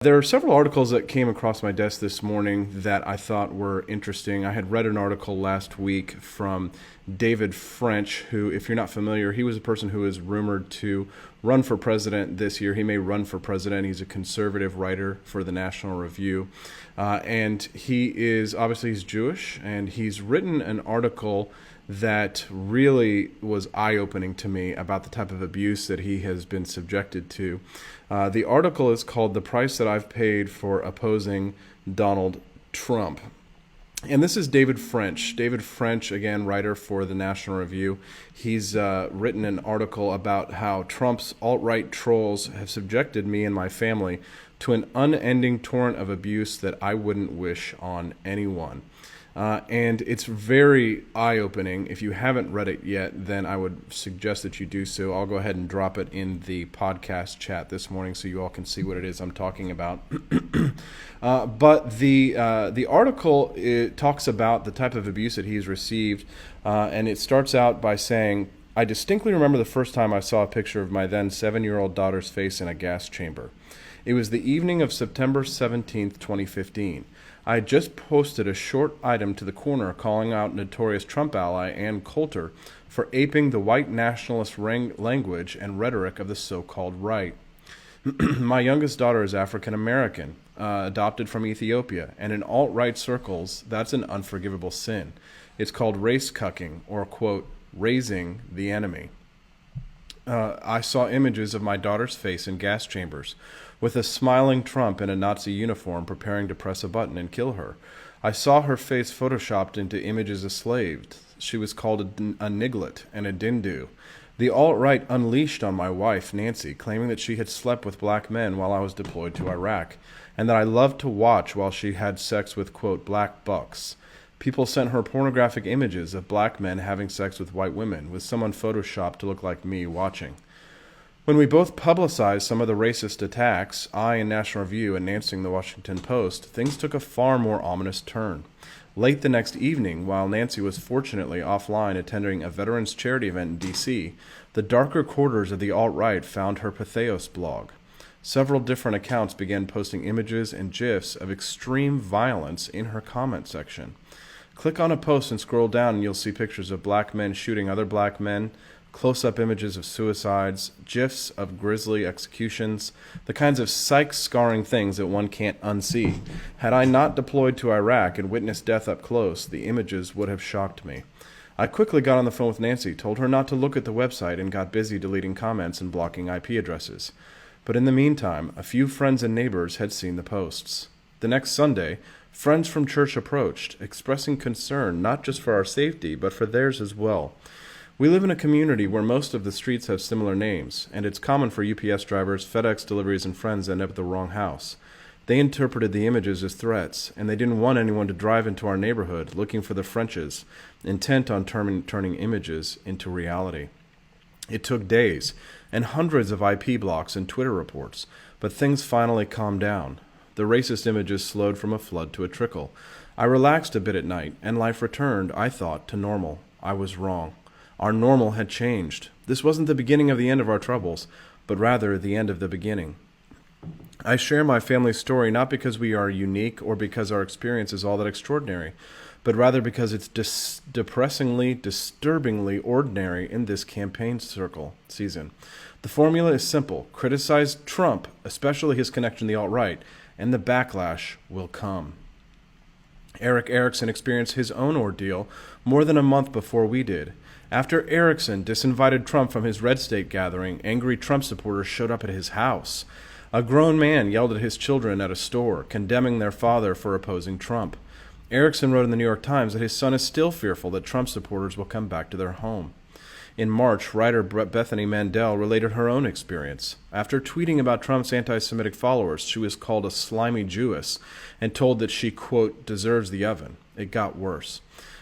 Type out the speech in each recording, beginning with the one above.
There are several articles that came across my desk this morning that I thought were interesting. I had read an article last week from David French, who, if you're not familiar, he was a person who is rumored to run for president this year. He may run for president. He's a conservative writer for the National Review. And he's Jewish, and he's written an article that really was eye-opening to me about the type of abuse that he has been subjected to. The article is called "The Price That I've Paid for Opposing Donald Trump." And this is David French. David French, again, writer for the National Review. He's written an article about how Trump's alt-right trolls have subjected me and my family to an unending torrent of abuse that I wouldn't wish on anyone. And it's very eye-opening. If you haven't read it yet, then I would suggest that you do so. I'll go ahead and drop it in the podcast chat this morning so you all can see what it is I'm talking about. But the article, it talks about the type of abuse that he's received, and it starts out by saying, "I distinctly remember the first time I saw a picture of my then 7-year-old daughter's face in a gas chamber. It was the evening of September 17th, 2015. I had just posted a short item to the Corner calling out notorious Trump ally Ann Coulter for aping the white nationalist language and rhetoric of the so-called right. My youngest daughter is African American, adopted from Ethiopia, and in alt-right circles, that's an unforgivable sin. It's called race cucking, or, quote, raising the enemy. I saw images of my daughter's face in gas chambers, with a smiling Trump in a Nazi uniform preparing to press a button and kill her. I saw her face photoshopped into images of slaves. She was called a niglet and a dindu. The alt-right unleashed on my wife, Nancy, claiming that she had slept with black men while I was deployed to Iraq, and that I loved to watch while she had sex with, quote, black bucks. People sent her pornographic images of black men having sex with white women, with someone photoshopped to look like me watching. When we both publicized some of the racist attacks, I in National Review and Nancy in the Washington Post, things took a far more ominous turn. Late the next evening, while Nancy was fortunately offline attending a veterans charity event in D.C., the darker quarters of the alt-right found her Patheos blog. Several different accounts began posting images and GIFs of extreme violence in her comment section. Click on a post and scroll down and you'll see pictures of black men shooting other black men, close-up images of suicides, GIFs of grisly executions, the kinds of psych-scarring things that one can't unsee. Had I not deployed to Iraq and witnessed death up close, the images would have shocked me. I quickly got on the phone with Nancy, told her not to look at the website, and got busy deleting comments and blocking IP addresses. But in the meantime, a few friends and neighbors had seen the posts. The next Sunday, friends from church approached, expressing concern not just for our safety, but for theirs as well. We live in a community where most of the streets have similar names, and it's common for UPS drivers, FedEx deliveries, and friends to end up at the wrong house. They interpreted the images as threats, and they didn't want anyone to drive into our neighborhood looking for the Frenches, intent on turning images into reality. It took days, and hundreds of IP blocks and Twitter reports, but things finally calmed down. The racist images slowed from a flood to a trickle. I relaxed a bit at night, and life returned, I thought, to normal. I was wrong. Our normal had changed. This wasn't the beginning of the end of our troubles, but rather the end of the beginning. I share my family's story not because we are unique or because our experience is all that extraordinary, but rather because it's depressingly, disturbingly ordinary in this campaign season. The formula is simple. Criticize Trump, especially his connection to the alt-right, and the backlash will come. Eric Erickson experienced his own ordeal more than a month before we did. After Erickson disinvited Trump from his red state gathering, angry Trump supporters showed up at his house. A grown man yelled at his children at a store, condemning their father for opposing Trump. Erickson wrote in the New York Times that his son is still fearful that Trump supporters will come back to their home. In March, writer Bethany Mandel related her own experience. After tweeting about Trump's anti-Semitic followers, she was called a slimy Jewess and told that she, quote, deserves the oven. It got worse.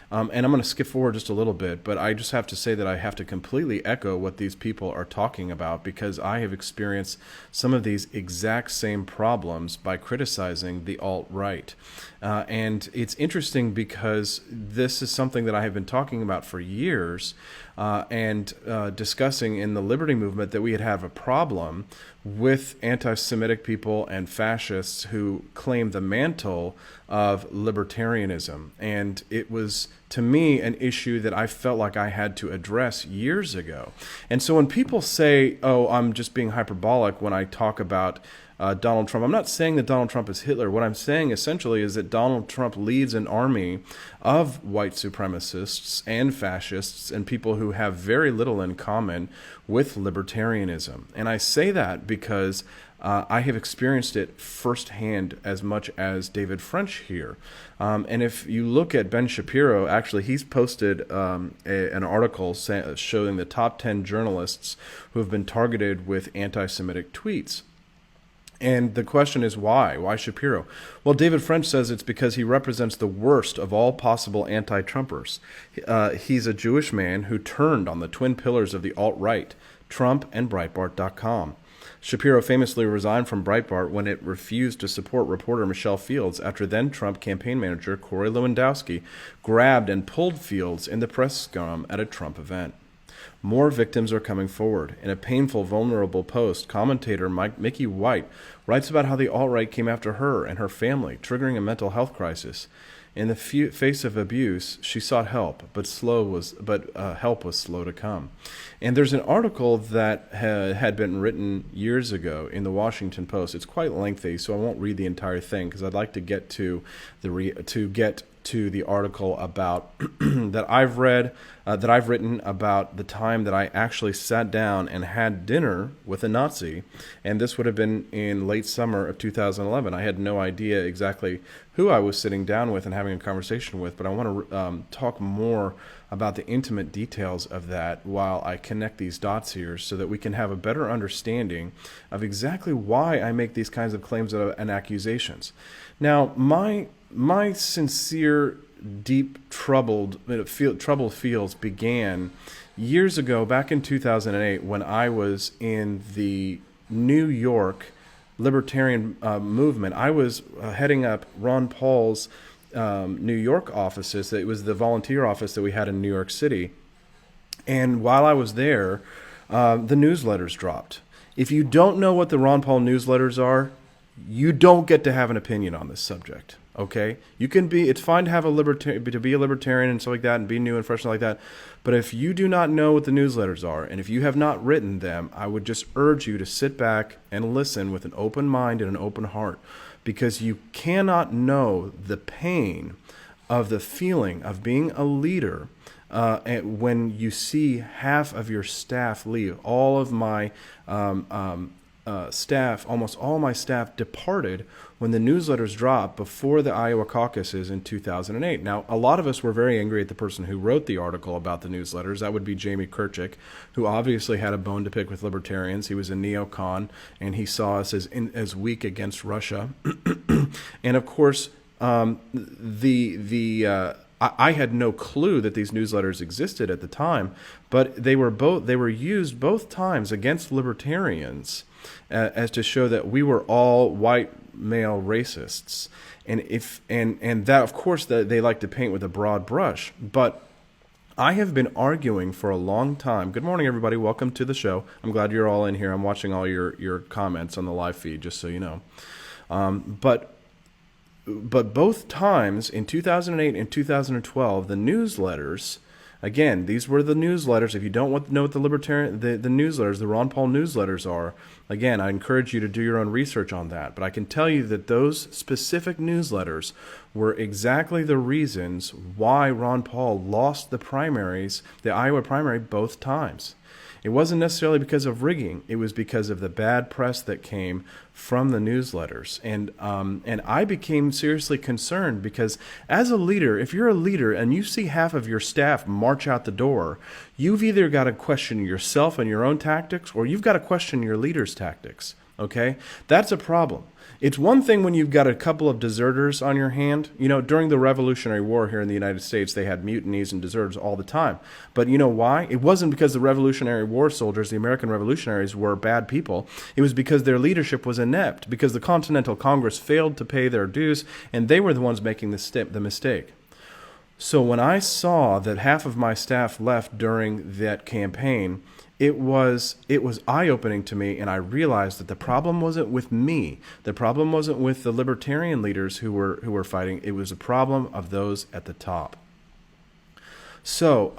And I'm going to skip forward just a little bit, but I just have to say that I have to completely echo what these people are talking about because I have experienced some of these exact same problems by criticizing the alt-right. And it's interesting because this is something that I have been talking about for years, and discussing in the liberty movement that we had have a problem with anti-Semitic people and fascists who claim the mantle of libertarianism. And it was, to me, an issue that I felt like I had to address years ago. And so when people say, oh, I'm just being hyperbolic when I talk about Donald Trump, I'm not saying that Donald Trump is Hitler. What I'm saying essentially is that Donald Trump leads an army of white supremacists and fascists and people who have very little in common with libertarianism. And I say that because I have experienced it firsthand as much as David French here. And if you look at Ben Shapiro, actually, he's posted an article showing the top 10 journalists who have been targeted with anti-Semitic tweets. And the question is why? Why Shapiro? Well, David French says it's because he represents the worst of all possible anti-Trumpers. He's a Jewish man who turned on the twin pillars of the alt-right, Trump and Breitbart.com. Shapiro famously resigned from Breitbart when it refused to support reporter Michelle Fields after then-Trump campaign manager Corey Lewandowski grabbed and pulled Fields in the press scrum at a Trump event. More victims are coming forward. In a painful, vulnerable post, commentator Mickey White writes about how the alt-right came after her and her family, triggering a mental health crisis. In the face of abuse, she sought help, but help was slow to come. And there's an article that had been written years ago in the Washington Post. It's quite lengthy, so I won't read the entire thing because I'd like to get to the article about that I've read, that I've written about the time that I actually sat down and had dinner with a Nazi, and this would have been in late summer of 2011. I had no idea exactly who I was sitting down with and having a conversation with, but I want to talk more about the intimate details of that while I connect these dots here so that we can have a better understanding of exactly why I make these kinds of claims and accusations. Now, my sincere, deep, troubled feels began years ago, back in 2008, when I was in the New York libertarian movement. I was heading up Ron Paul's New York offices. It was the volunteer office that we had in New York City. And while I was there, the newsletters dropped. If you don't know what the Ron Paul newsletters are, you don't get to have an opinion on this subject. Okay, it's fine to have to be a libertarian and stuff like that, and be new and fresh and like that. But if you do not know what the newsletters are, and if you have not written them, I would just urge you to sit back and listen with an open mind and an open heart, because you cannot know the pain of the feeling of being a leader when you see half of your staff leave. All of my staff, almost all my staff, departed when the newsletters dropped before the Iowa caucuses in 2008. Now, a lot of us were very angry at the person who wrote the article about the newsletters. That would be Jamie Kirchick, who obviously had a bone to pick with libertarians. He was a neocon, and he saw us as weak against Russia. And of course, I had no clue that these newsletters existed at the time, but they were used both times against libertarians as to show that we were all white male racists, and that, of course, that they like to paint with a broad brush. But I have been arguing for a long time. Good morning, everybody. Welcome to the show. I'm glad you're all in here. I'm watching all your comments on the live feed, just so you know. But both times, in 2008 and 2012, the newsletters, again, these were the newsletters. If you don't know what the newsletters, the Ron Paul newsletters are, again, I encourage you to do your own research on that. But I can tell you that those specific newsletters were exactly the reasons why Ron Paul lost the primaries, the Iowa primary, both times. It wasn't necessarily because of rigging. It was because of the bad press that came from the newsletters. And I became seriously concerned because as a leader, if you're a leader and you see half of your staff march out the door, you've either got to question yourself and your own tactics, or you've got to question your leader's tactics. Okay? That's a problem. It's one thing when you've got a couple of deserters on your hand. You know, during the Revolutionary War here in the United States, they had mutinies and deserters all the time. But you know why? It wasn't because the Revolutionary War soldiers, the American revolutionaries, were bad people. It was because their leadership was inept, because the Continental Congress failed to pay their dues, and they were the ones making the mistake. So when I saw that half of my staff left during that campaign, it was eye-opening to me, and I realized that the problem wasn't with me. The problem wasn't with the libertarian leaders who were fighting. It was a problem of those at the top. So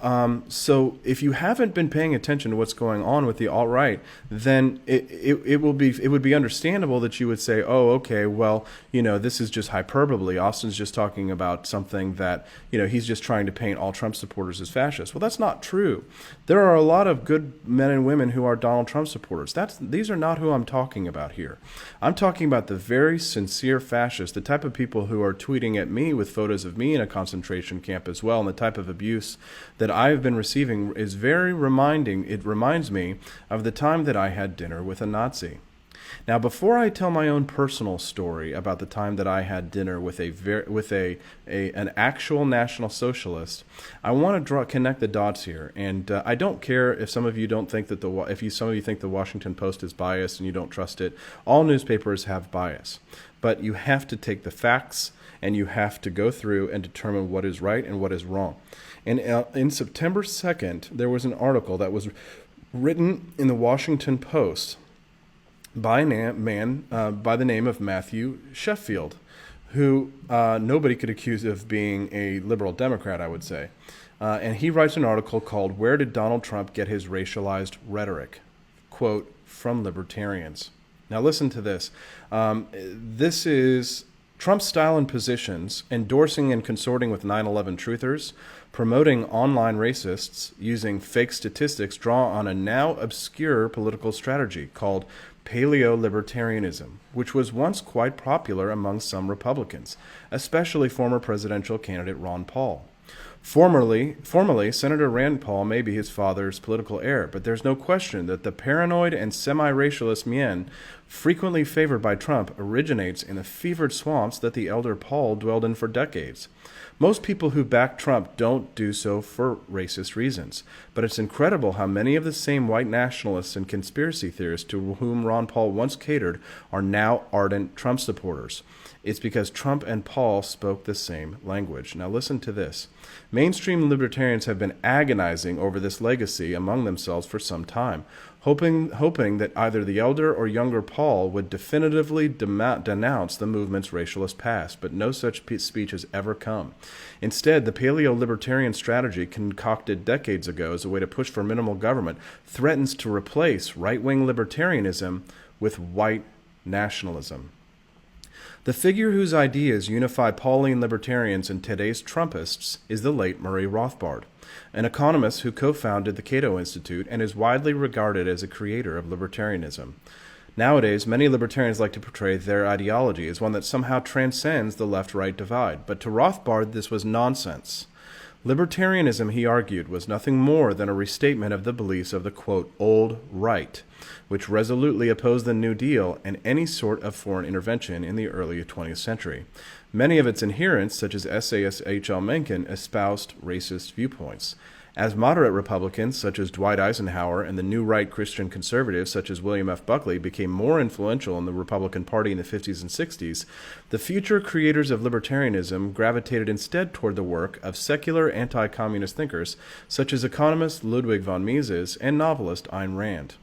if you haven't been paying attention to what's going on with the alt-right, then it would be understandable that you would say, oh, okay, well, this is just hyperbole. Austin's just talking about something that, he's just trying to paint all Trump supporters as fascists. Well, that's not true. There are a lot of good men and women who are Donald Trump supporters. These are not who I'm talking about here. I'm talking about the very sincere fascists, the type of people who are tweeting at me with photos of me in a concentration camp as well, and the type of abuse that I've been receiving is very reminding. It reminds me of the time that I had dinner with a Nazi. Now, before I tell my own personal story about the time that I had dinner with an actual National Socialist, I want to connect the dots here. And I don't care if some of you don't think that some of you think the Washington Post is biased and you don't trust it. All newspapers have bias, but you have to take the facts and you have to go through and determine what is right and what is wrong. And in September 2nd, there was an article that was written in the Washington Post by a man by the name of Matthew Sheffield, who nobody could accuse of being a liberal Democrat, I would say. And he writes an article called "Where Did Donald Trump Get His Racialized Rhetoric?" Quote, from libertarians. Now listen to this. This is Trump's style and positions, endorsing and consorting with 9/11 truthers, promoting online racists, using fake statistics, draw on a now obscure political strategy called paleo-libertarianism, which was once quite popular among some Republicans, especially former presidential candidate Ron Paul. Formerly, Senator Rand Paul may be his father's political heir, but there's no question that the paranoid and semi-racialist mien frequently favored by Trump originates in the fevered swamps that the elder Paul dwelled in for decades. Most people who back Trump don't do so for racist reasons, but it's incredible how many of the same white nationalists and conspiracy theorists to whom Ron Paul once catered are now ardent Trump supporters. It's because Trump and Paul spoke the same language. Now listen to this. Mainstream libertarians have been agonizing over this legacy among themselves for some time, hoping that either the elder or younger Paul would definitively denounce the movement's racialist past, but no such speech has ever come. Instead, the paleo-libertarian strategy concocted decades ago as a way to push for minimal government threatens to replace right-wing libertarianism with white nationalism. The figure whose ideas unify Pauline libertarians and today's Trumpists is the late Murray Rothbard, an economist who co-founded the Cato Institute and is widely regarded as a creator of libertarianism. Nowadays, many libertarians like to portray their ideology as one that somehow transcends the left-right divide, but to Rothbard this was nonsense. Libertarianism, he argued, was nothing more than a restatement of the beliefs of the, quote, old right, which resolutely opposed the New Deal and any sort of foreign intervention in the early 20th century. Many of its adherents, such as essayist H.L. Mencken, espoused racist viewpoints. As moderate Republicans, such as Dwight Eisenhower, and the new right Christian conservatives, such as William F. Buckley, became more influential in the Republican Party in the 50s and 60s, the future creators of libertarianism gravitated instead toward the work of secular anti-communist thinkers, such as economist Ludwig von Mises and novelist Ayn Rand.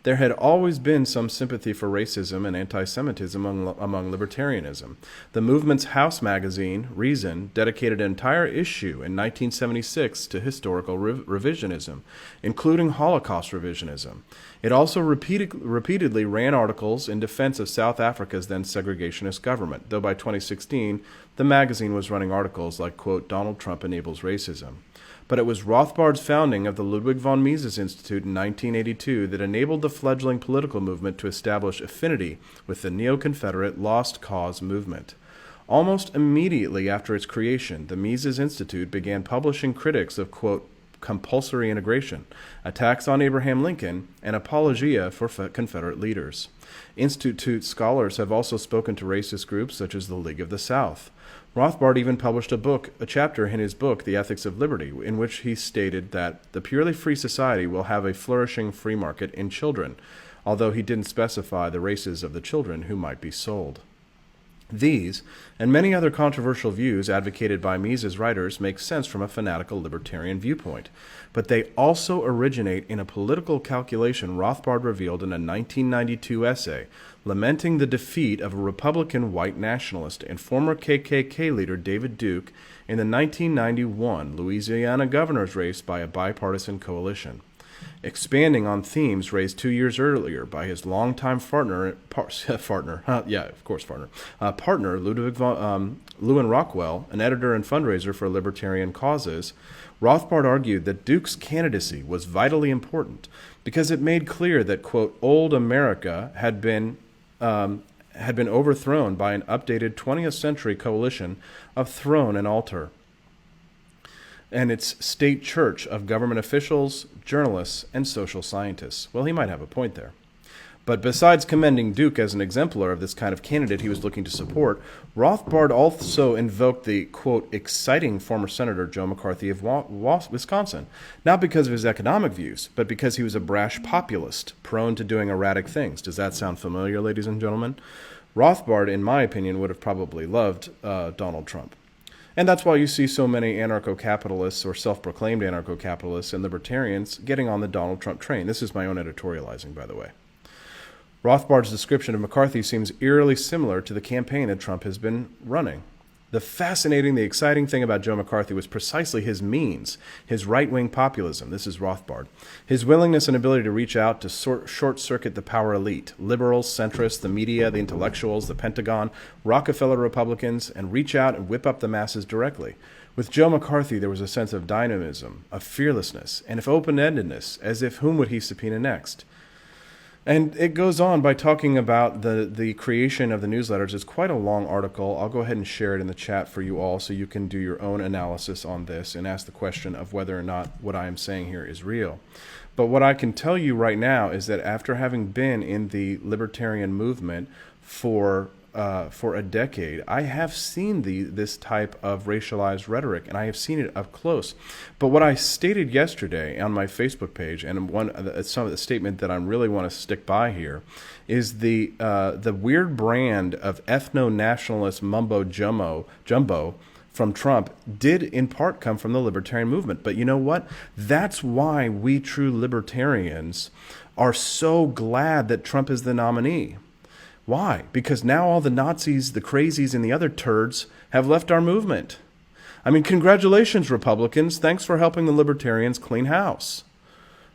There had always been some sympathy for racism and anti-Semitism among libertarianism. The movement's house magazine, Reason, dedicated an entire issue in 1976 to historical revisionism, including Holocaust revisionism. It also repeatedly ran articles in defense of South Africa's then segregationist government, though by 2016, the magazine was running articles like, quote, Donald Trump enables racism. But it was Rothbard's founding of the Ludwig von Mises Institute in 1982 that enabled the fledgling political movement to establish affinity with the neo-Confederate Lost Cause movement. Almost immediately after its creation, the Mises Institute began publishing critics of, quote, compulsory integration, attacks on Abraham Lincoln, and apologia for Confederate leaders. Institute scholars have also spoken to racist groups such as the League of the South. Rothbard even published a chapter in his book, The Ethics of Liberty, in which he stated that the purely free society will have a flourishing free market in children, although he didn't specify the races of the children who might be sold. These, and many other controversial views advocated by Mises' writers, make sense from a fanatical libertarian viewpoint. But they also originate in a political calculation Rothbard revealed in a 1992 essay, lamenting the defeat of a Republican white nationalist and former KKK leader David Duke in the 1991 Louisiana governor's race by a bipartisan coalition. Expanding on themes raised 2 years earlier by his longtime partner, Lewin Rockwell, an editor and fundraiser for libertarian causes, Rothbard argued that Duke's candidacy was vitally important because it made clear that, quote, old America had been overthrown by an updated 20th century coalition of throne and altar, and its state church of government officials, journalists, and social scientists. Well, he might have a point there. But besides commending Duke as an exemplar of this kind of candidate he was looking to support, Rothbard also invoked the, quote, exciting former Senator Joe McCarthy of Wisconsin, not because of his economic views, but because he was a brash populist, prone to doing erratic things. Does that sound familiar, ladies and gentlemen? Rothbard, in my opinion, would have probably loved Donald Trump. And that's why you see so many anarcho-capitalists or self-proclaimed anarcho-capitalists and libertarians getting on the Donald Trump train. This is my own editorializing, by the way. Rothbard's description of McCarthy seems eerily similar to the campaign that Trump has been running. The exciting thing about Joe McCarthy was precisely his means, his right-wing populism. This is Rothbard. His willingness and ability to reach out to short-circuit the power elite, liberals, centrists, the media, the intellectuals, the Pentagon, Rockefeller Republicans, and reach out and whip up the masses directly. With Joe McCarthy, there was a sense of dynamism, of fearlessness, and of open-endedness, as if whom would he subpoena next? And it goes on by talking about the creation of the newsletters. It's quite a long article. I'll go ahead and share it in the chat for you all so you can do your own analysis on this and ask the question of whether or not what I am saying here is real. But what I can tell you right now is that after having been in the libertarian movement for a decade, I have seen this type of racialized rhetoric, and I have seen it up close. But what I stated yesterday on my Facebook page, and some of the statement that I really want to stick by here, is the weird brand of ethno-nationalist mumbo jumbo from Trump did in part come from the libertarian movement. But you know what? That's why we true libertarians are so glad that Trump is the nominee. Why? Because now all the Nazis, the crazies, and the other turds have left our movement. I mean, congratulations, Republicans. Thanks for helping the libertarians clean house.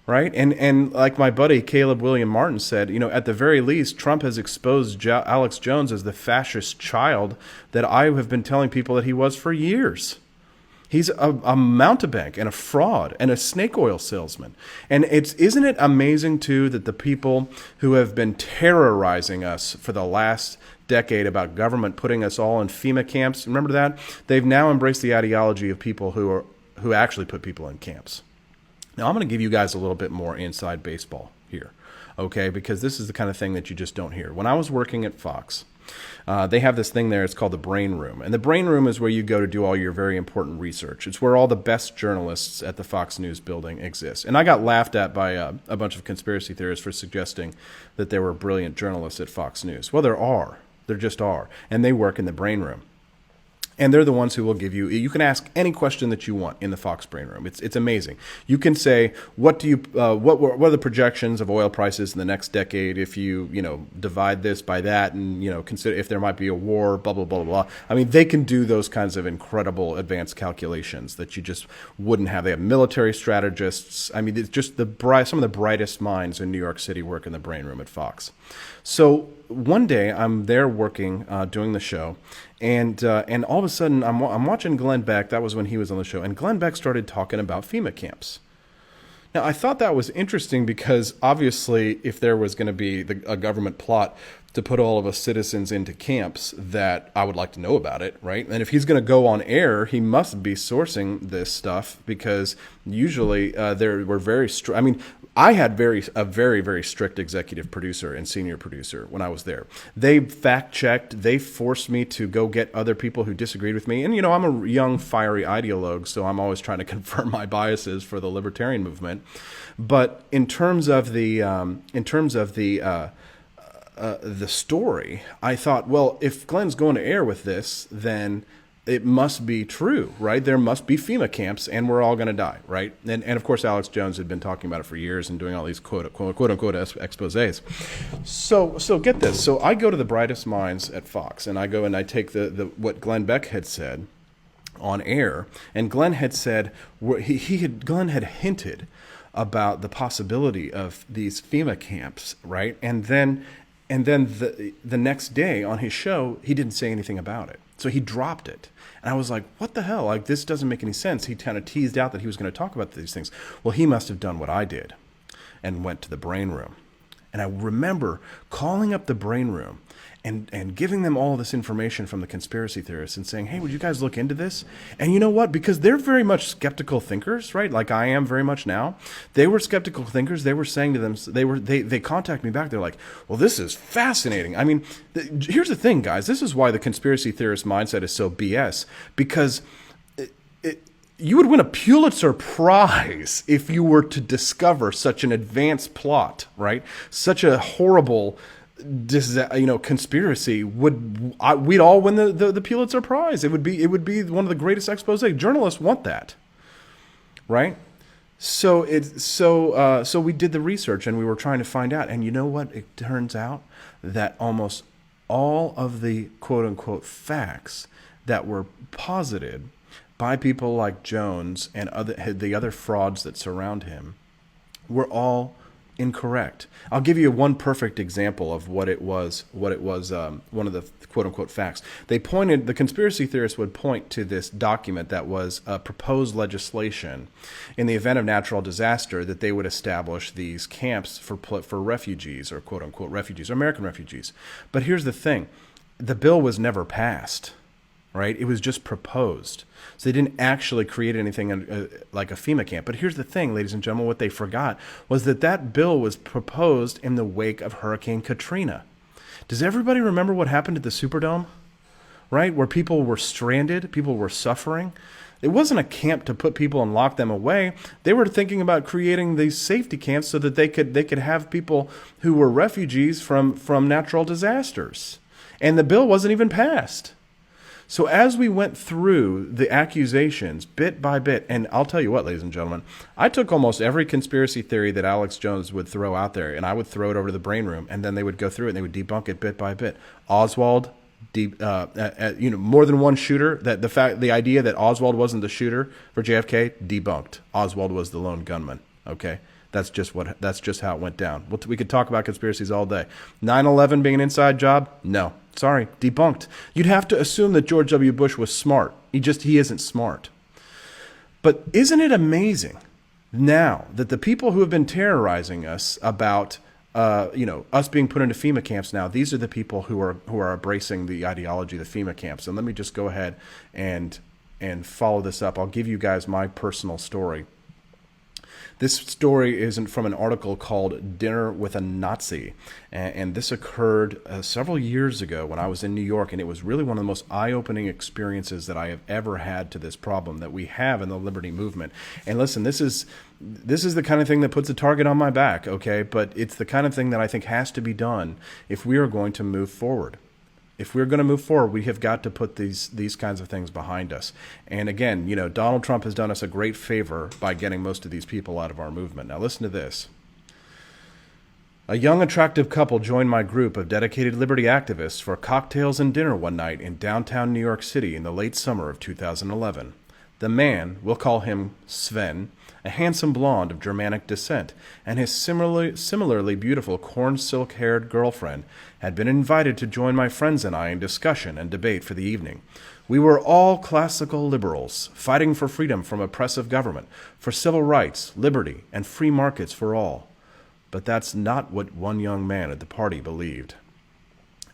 Right? And like my buddy Caleb William Martin said, at the very least, Trump has exposed Alex Jones as the fascist child that I have been telling people that he was for years. He's a mountebank and a fraud and a snake oil salesman. And isn't it amazing, too, that the people who have been terrorizing us for the last decade about government putting us all in FEMA camps, remember that? They've now embraced the ideology of people who actually put people in camps. Now, I'm going to give you guys a little bit more inside baseball here, okay? Because this is the kind of thing that you just don't hear. When I was working at Fox, they have this thing there. It's called the Brain Room. And the Brain Room is where you go to do all your very important research. It's where all the best journalists at the Fox News building exist. And I got laughed at by a bunch of conspiracy theorists for suggesting that there were brilliant journalists at Fox News. Well, there are. There just are. And they work in the Brain Room. And they're the ones who will give you can ask any question that you want in the Fox Brain Room. It's amazing. You can say, what are the projections of oil prices in the next decade if you divide this by that and, consider if there might be a war, blah, blah, blah, blah. I mean, they can do those kinds of incredible advanced calculations that you just wouldn't have. They have military strategists. I mean, it's just some of the brightest minds in New York City work in the Brain Room at Fox. So one day I'm there working, doing the show, and all of a sudden I'm watching Glenn Beck. That was when he was on the show, and Glenn Beck started talking about FEMA camps. Now, I thought that was interesting because obviously if there was going to be a government plot to put all of us citizens into camps, that I would like to know about it, right? And if he's going to go on air, he must be sourcing this stuff because usually there were very strict. I mean, I had a very, very strict executive producer and senior producer when I was there. They fact-checked. They forced me to go get other people who disagreed with me. And, I'm a young, fiery ideologue, so I'm always trying to confirm my biases for the libertarian movement. But in terms of the the story, I thought, well, if Glenn's going to air with this, then it must be true, right? There must be FEMA camps, and we're all going to die, right? And of course, Alex Jones had been talking about it for years and doing all these quote unquote exposés. So get this. So I go to the brightest minds at Fox, and I go and I take the what Glenn Beck had said on air, and Glenn had said Glenn had hinted about the possibility of these FEMA camps, right? And then the next day on his show, he didn't say anything about it. So he dropped it. And I was like, what the hell? Like, this doesn't make any sense. He kind of teased out that he was going to talk about these things. Well, he must have done what I did and went to the brain room. And I remember calling up the brain room and giving them all this information from the conspiracy theorists and saying, hey, would you guys look into this? And you know what? Because they're very much skeptical thinkers, right? Like I am very much now. They were skeptical thinkers. They were saying to them, they contacted me back. They're like, well, this is fascinating. I mean, here's the thing, guys. This is why the conspiracy theorist mindset is so BS, because you would win a Pulitzer Prize if you were to discover such an advanced plot, right? Such a horrible conspiracy. We'd all win the Pulitzer Prize. It would be one of the greatest exposés. Journalists want that, right? So we did the research and we were trying to find out. And you know what? It turns out that almost all of the quote unquote facts that were posited by people like Jones and the other frauds that surround him were all incorrect. I'll give you one perfect example of what it was. One of the quote unquote facts. The conspiracy theorists would point to this document that was proposed legislation in the event of natural disaster, that they would establish these camps for refugees, or quote unquote refugees, or American refugees. But here's the thing. The bill was never passed. Right? It was just proposed. So they didn't actually create anything like a FEMA camp. But here's the thing, ladies and gentlemen, what they forgot was that bill was proposed in the wake of Hurricane Katrina. Does everybody remember what happened at the Superdome? Right? Where people were stranded, people were suffering. It wasn't a camp to put people and lock them away. They were thinking about creating these safety camps so that they could have people who were refugees from natural disasters. And the bill wasn't even passed. So as we went through the accusations bit by bit, and I'll tell you what, ladies and gentlemen, I took almost every conspiracy theory that Alex Jones would throw out there, and I would throw it over to the brain room, and then they would go through it and they would debunk it bit by bit. Oswald, more than one shooter. That the idea that Oswald wasn't the shooter for JFK, debunked. Oswald was the lone gunman. Okay. That's just how it went down. We could talk about conspiracies all day. 9/11 being an inside job? No. Sorry. Debunked. You'd have to assume that George W. Bush was smart. He isn't smart. But isn't it amazing now that the people who have been terrorizing us about us being put into FEMA camps now, these are the people who are embracing the ideology of the FEMA camps. And let me just go ahead and follow this up. I'll give you guys my personal story. This story isn't from an article called Dinner with a Nazi, and this occurred several years ago when I was in New York, and it was really one of the most eye-opening experiences that I have ever had to this problem that we have in the liberty movement. And listen, this is the kind of thing that puts a target on my back, okay? But it's the kind of thing that I think has to be done if we are going to move forward. If we're going to move forward, we have got to put these kinds of things behind us. And again, Donald Trump has done us a great favor by getting most of these people out of our movement. Now listen to this. A young, attractive couple joined my group of dedicated liberty activists for cocktails and dinner one night in downtown New York City in the late summer of 2011. The man, we'll call him Sven, a handsome blonde of Germanic descent, and his similarly beautiful corn silk-haired girlfriend had been invited to join my friends and I in discussion and debate for the evening. We were all classical liberals, fighting for freedom from oppressive government, for civil rights, liberty, and free markets for all. But that's not what one young man at the party believed.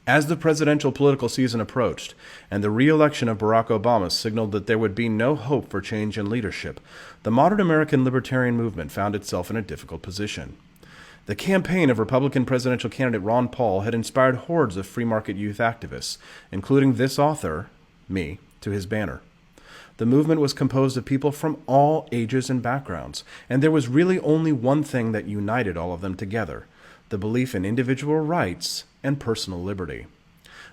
As the presidential political season approached, and the re-election of Barack Obama signaled that there would be no hope for change in leadership, the modern American libertarian movement found itself in a difficult position. The campaign of Republican presidential candidate Ron Paul had inspired hordes of free market youth activists, including this author, me, to his banner. The movement was composed of people from all ages and backgrounds, and there was really only one thing that united all of them together: the belief in individual rights and personal liberty.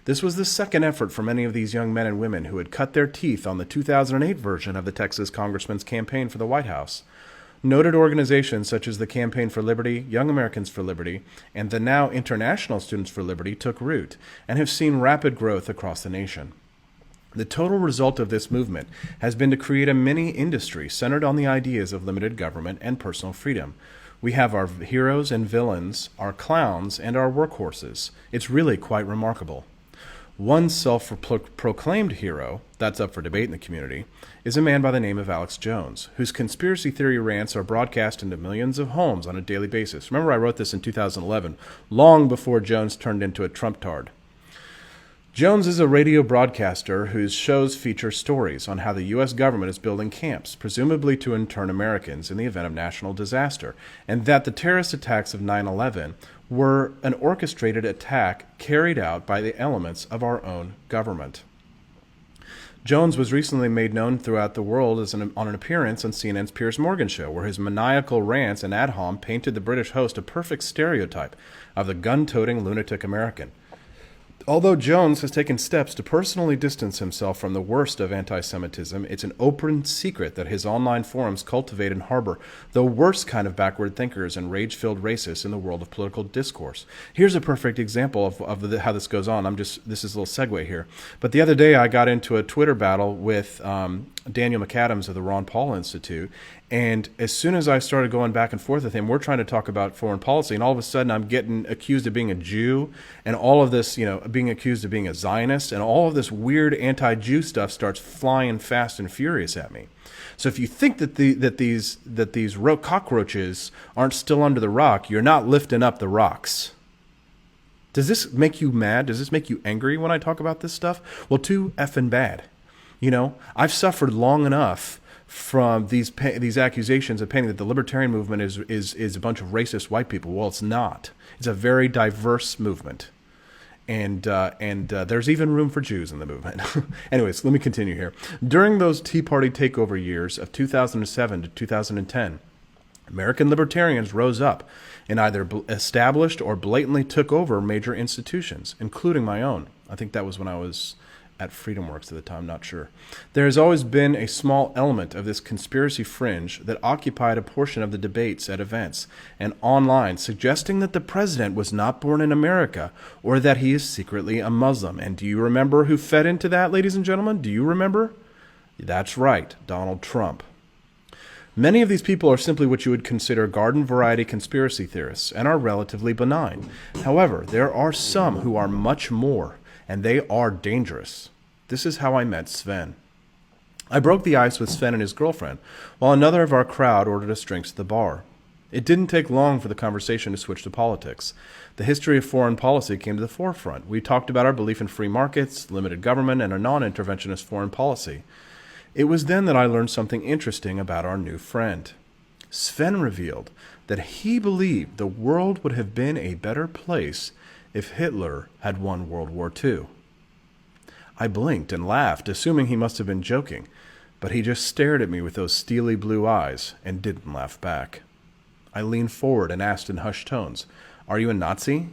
This was the second effort for many of these young men and women who had cut their teeth on the 2008 version of the Texas congressman's campaign for the White House. Noted organizations such as the Campaign for Liberty, Young Americans for Liberty, and the now International Students for Liberty took root and have seen rapid growth across the nation. The total result of this movement has been to create a mini industry centered on the ideas of limited government and personal freedom. We have our heroes and villains, our clowns, and our workhorses. It's really quite remarkable. One self-proclaimed hero, that's up for debate in the community, is a man by the name of Alex Jones, whose conspiracy theory rants are broadcast into millions of homes on a daily basis. Remember, I wrote this in 2011, long before Jones turned into a Trump-tard. Jones is a radio broadcaster whose shows feature stories on how the U.S. government is building camps, presumably to intern Americans in the event of national disaster, and that the terrorist attacks of 9/11 were an orchestrated attack carried out by the elements of our own government. Jones was recently made known throughout the world on an appearance on CNN's Piers Morgan show, where his maniacal rants and ad hom painted the British host a perfect stereotype of the gun-toting lunatic American. Although Jones has taken steps to personally distance himself from the worst of anti-Semitism, it's an open secret that his online forums cultivate and harbor the worst kind of backward thinkers and rage-filled racists in the world of political discourse. Here's a perfect example of how this goes on. This is a little segue here. But the other day I got into a Twitter battle with Daniel McAdams of the Ron Paul Institute, and as soon as I started going back and forth with him, we're trying to talk about foreign policy, and all of a sudden I'm getting accused of being a Jew, and all of this, being accused of being a Zionist, and all of this weird anti-Jew stuff starts flying fast and furious at me. So if you think that these cockroaches aren't still under the rock, you're not lifting up the rocks. Does this make you mad? Does this make you angry when I talk about this stuff? Well, too effing bad. I've suffered long enough from these accusations of painting that the libertarian movement is a bunch of racist white people. Well, it's not. It's a very diverse movement, and there's even room for Jews in the movement. Anyways, let me continue here. During those Tea Party takeover years of 2007 to 2010, American libertarians rose up and either established or blatantly took over major institutions, including my own. I think that was when I was at FreedomWorks at the time, not sure. There has always been a small element of this conspiracy fringe that occupied a portion of the debates at events and online, suggesting that the president was not born in America or that he is secretly a Muslim. And do you remember who fed into that, ladies and gentlemen? Do you remember? That's right, Donald Trump. Many of these people are simply what you would consider garden variety conspiracy theorists and are relatively benign. However, there are some who are much more, and they are dangerous. This is how I met Sven. I broke the ice with Sven and his girlfriend, while another of our crowd ordered us drinks at the bar. It didn't take long for the conversation to switch to politics. The history of foreign policy came to the forefront. We talked about our belief in free markets, limited government, and a non-interventionist foreign policy. It was then that I learned something interesting about our new friend. Sven revealed that he believed the world would have been a better place if Hitler had won World War II. I blinked and laughed, assuming he must have been joking, but he just stared at me with those steely blue eyes and didn't laugh back. I leaned forward and asked in hushed tones, "Are you a Nazi?"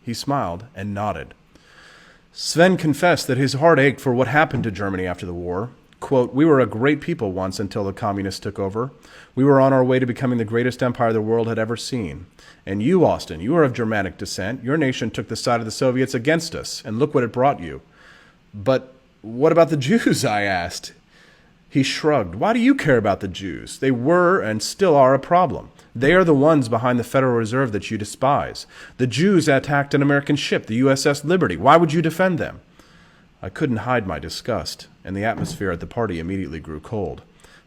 He smiled and nodded. Sven confessed that his heart ached for what happened to Germany after the war. Quote, "We were a great people once until the communists took over. We were on our way to becoming the greatest empire the world had ever seen. And you, Austin, you are of Germanic descent. Your nation took the side of the Soviets against us, and look what it brought you." "But what about the Jews?" I asked. He shrugged. "Why do you care about the Jews? They were and still are a problem. They are the ones behind the Federal Reserve that you despise. The Jews attacked an American ship, the USS Liberty. Why would you defend them?" I couldn't hide my disgust, and the atmosphere at the party immediately grew cold.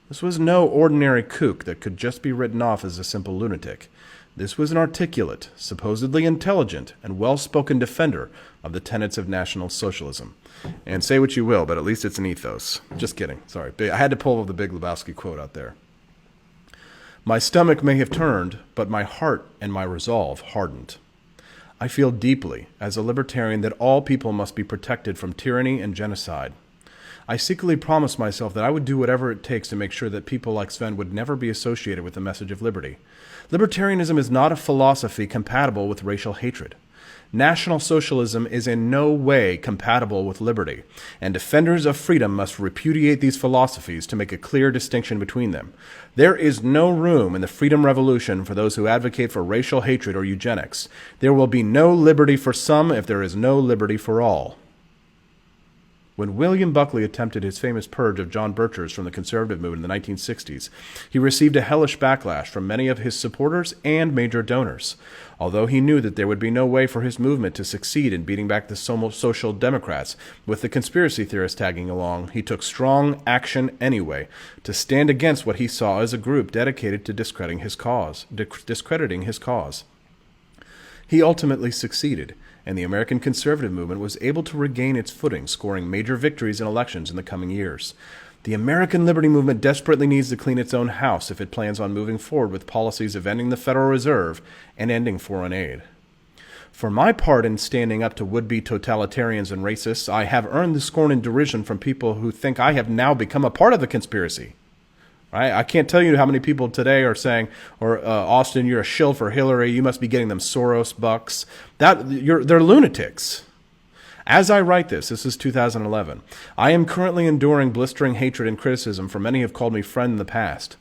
This was no ordinary kook that could just be written off as a simple lunatic. This was an articulate, supposedly intelligent, and well-spoken defender of the tenets of National Socialism. And say what you will, but at least it's an ethos. Just kidding. Sorry. I had to pull the Big Lebowski quote out there. My stomach may have turned, but my heart and my resolve hardened. I feel deeply, as a libertarian, that all people must be protected from tyranny and genocide. I secretly promised myself that I would do whatever it takes to make sure that people like Sven would never be associated with the message of liberty. Libertarianism is not a philosophy compatible with racial hatred. National Socialism is in no way compatible with liberty, and defenders of freedom must repudiate these philosophies to make a clear distinction between them. There is no room in the freedom revolution for those who advocate for racial hatred or eugenics. There will be no liberty for some if there is no liberty for all. When William Buckley attempted his famous purge of John Birchers from the conservative movement in the 1960s, he received a hellish backlash from many of his supporters and major donors. Although he knew that there would be no way for his movement to succeed in beating back the Social Democrats, with the conspiracy theorists tagging along, he took strong action anyway to stand against what he saw as a group dedicated to discrediting his cause. He ultimately succeeded, and the American conservative movement was able to regain its footing, scoring major victories in elections in the coming years. The American liberty movement desperately needs to clean its own house if it plans on moving forward with policies of ending the Federal Reserve and ending foreign aid. For my part in standing up to would-be totalitarians and racists, I have earned the scorn and derision from people who think I have now become a part of the conspiracy. Right? I can't tell you how many people today are saying, Austin, you're a shill for Hillary. You must be getting them Soros bucks. They're lunatics. As I write this is 2011. I am currently enduring blistering hatred and criticism from many who have called me friend in the past.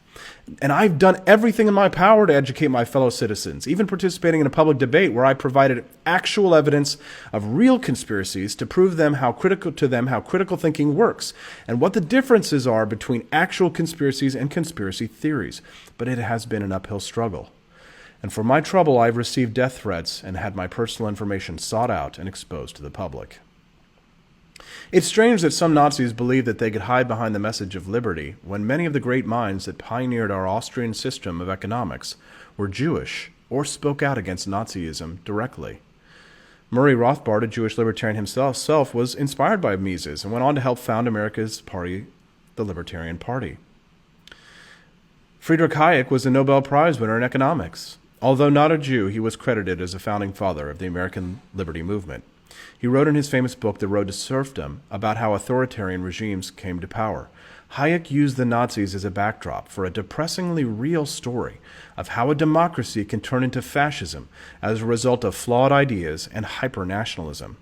And I've done everything in my power to educate my fellow citizens, even participating in a public debate where I provided actual evidence of real conspiracies to prove how critical thinking works and what the differences are between actual conspiracies and conspiracy theories. But it has been an uphill struggle. And for my trouble, I've received death threats and had my personal information sought out and exposed to the public. It's strange that some Nazis believed that they could hide behind the message of liberty when many of the great minds that pioneered our Austrian system of economics were Jewish or spoke out against Nazism directly. Murray Rothbard, a Jewish libertarian himself, was inspired by Mises and went on to help found America's party, the Libertarian Party. Friedrich Hayek was a Nobel Prize winner in economics. Although not a Jew, he was credited as a founding father of the American liberty movement. He wrote in his famous book, The Road to Serfdom, about how authoritarian regimes came to power. Hayek used the Nazis as a backdrop for a depressingly real story of how a democracy can turn into fascism as a result of flawed ideas and hyper-nationalism.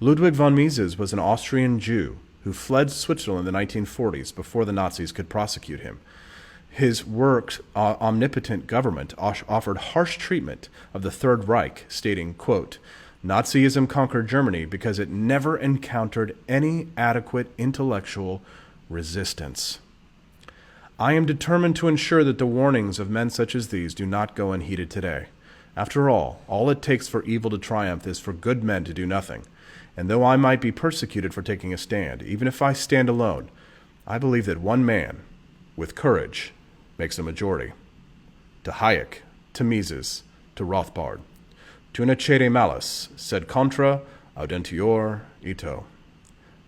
Ludwig von Mises was an Austrian Jew who fled Switzerland in the 1940s before the Nazis could prosecute him. His work, Omnipotent Government, offered harsh treatment of the Third Reich, stating, quote, Nazism conquered Germany because it never encountered any adequate intellectual resistance. I am determined to ensure that the warnings of men such as these do not go unheeded today. After all it takes for evil to triumph is for good men to do nothing. And though I might be persecuted for taking a stand, even if I stand alone, I believe that one man, with courage, makes a majority. To Hayek, to Mises, to Rothbard. Tu necede malus, sed contra audentior ito.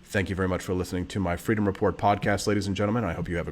Thank you very much for listening to my Freedom Report podcast, ladies and gentlemen. I hope you have a